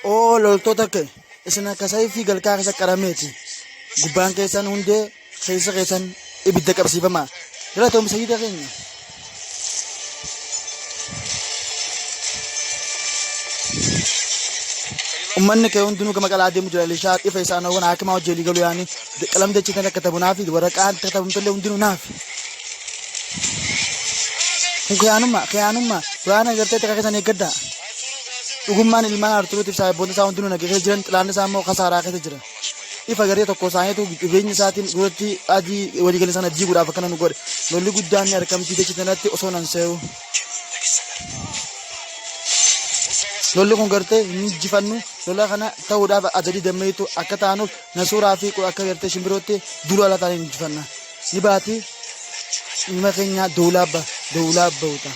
Oo loltoota kee isin akkasii fi galkaa keessa qarameeti. Gubbaan keessan hundee keessa keessan ibidda qabsiifama. Jala ta'u misaayida keenya. Ummanni kee hundinuu gama qalaa deemu jira lishaa ifa isaan waan hakimaa hojii galu yaani qalamda citan akka tabunaaf waraqaan tatabumtollee hundinuu naaf. Kun khiyaanummaa waan agartee takka keessan eeggadda. Dhugummaan ilmaan arturuutiif saayibboota isaa hundinuu nagahee jiran xilaan isaa immoo kasaaraa keessa jira. Ifa garee tokko isaaniitu jireenya isaatiin duratti adii waliigalii sana jiiguudhaaf akkana nu godhe. Lolli guddaan ni argamtii jechitanatti osoo nan see'u. Lolli kun gartee ni jifannu lola kana ta'uudhaaf ajajii dammeetu akka taanuuf nasuuraa fi akka gartee shimbirootti dura ala taanee ni jifanna. Ni baati nima keenya doolaabba ba'uuta.